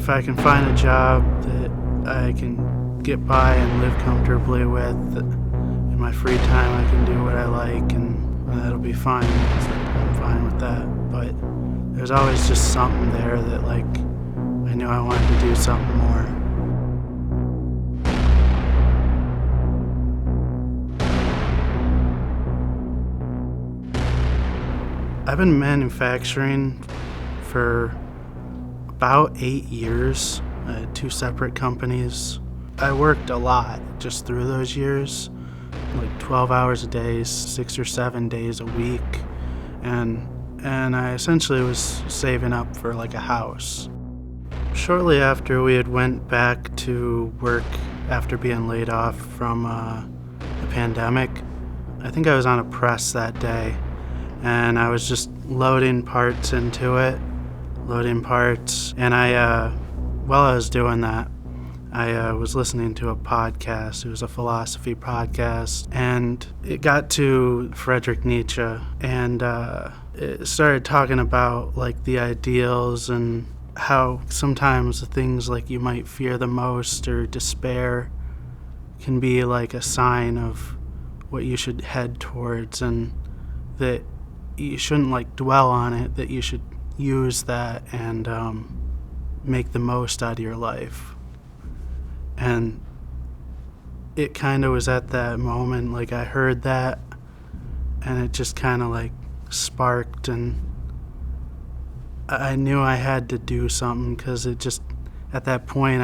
if I can find a job that I can get by and live comfortably with, in my free time I can do what I like, and that'll be fine. I'm fine with that. But there's always just something there that, like, I knew I wanted to do something more. I've been manufacturing for about 8 years. I had 2 separate companies. I worked a lot just through those years, like 12 hours a day, 6 or 7 days a week, and I essentially was saving up for like a house. Shortly after we had went back to work after being laid off from the pandemic, I think I was on a press that day, and I was just loading parts into it, and while I was doing that, I was listening to a podcast. It was a philosophy podcast, and it got to Friedrich Nietzsche, and it started talking about like the ideals and how sometimes the things like you might fear the most or despair can be like a sign of what you should head towards, and that you shouldn't like dwell on it, that you should use that and make the most out of your life. And it kind of was at that moment, like I heard that, and it just kind of like sparked, and I knew I had to do something, because it just, at that point,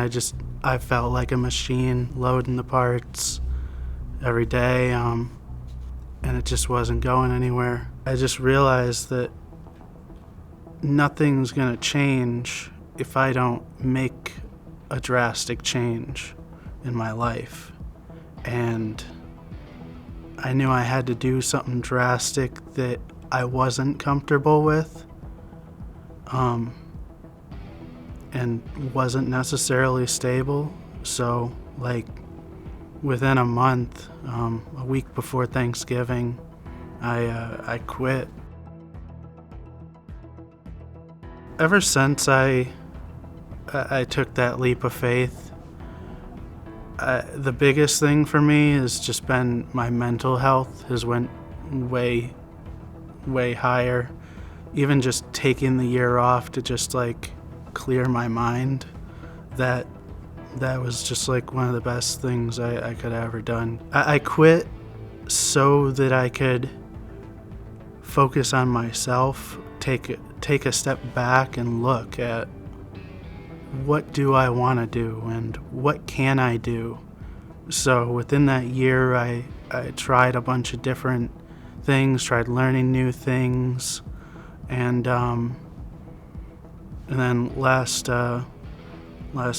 I felt like a machine loading the parts every day, and it just wasn't going anywhere. I just realized that nothing's gonna change if I don't make a drastic change in my life. And I knew I had to do something drastic that I wasn't comfortable with, and wasn't necessarily stable. So like within a month, a week before Thanksgiving, I quit. Ever since I took that leap of faith, the biggest thing for me has just been my mental health has went way higher. Even just taking the year off to just like clear my mind, that was just like one of the best things I could have ever done. I quit so that I could focus on myself, take a step back and look at what do I want to do and what can I do. So within that year, I tried a bunch of different things, tried learning new things, and then last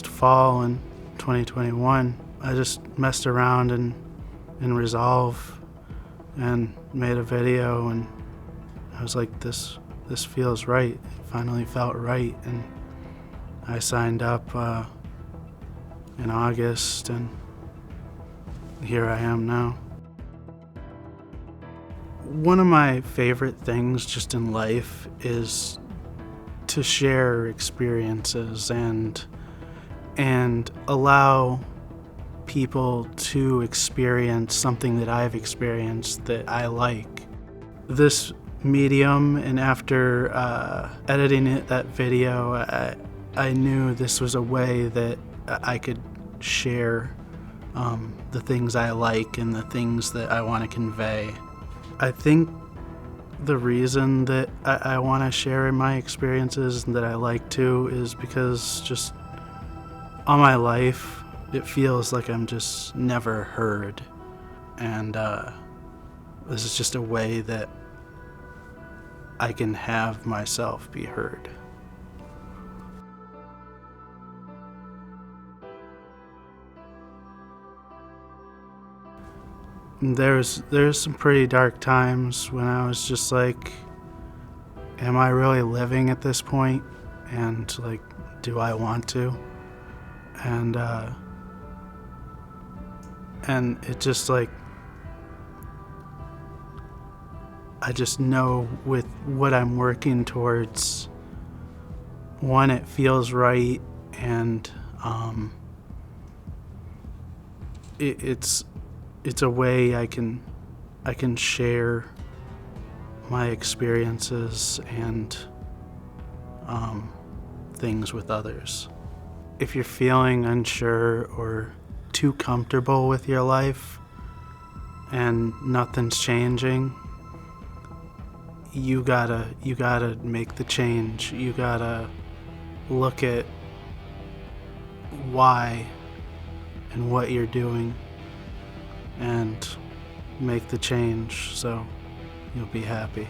fall in 2021, I just messed around in Resolve and made a video, and I was like, this feels right. It finally felt right, and I signed up in August, and here I am now. One of my favorite things just in life is to share experiences and allow people to experience something that I've experienced that I like. This medium, and after editing that video, I knew this was a way that I could share the things I like and the things that I want to convey. I think the reason that I want to share my experiences and that I like to is because just all my life it feels like I'm just never heard, and this is just a way that I can have myself be heard. There's some pretty dark times when I was just like, am I really living at this point? And like, do I want to? And it just like, I just know with what I'm working towards, one, it feels right, and it's a way I can share my experiences and things with others. If you're feeling unsure or too comfortable with your life and nothing's changing, you gotta make the change. You gotta look at why and what you're doing and make the change so you'll be happy.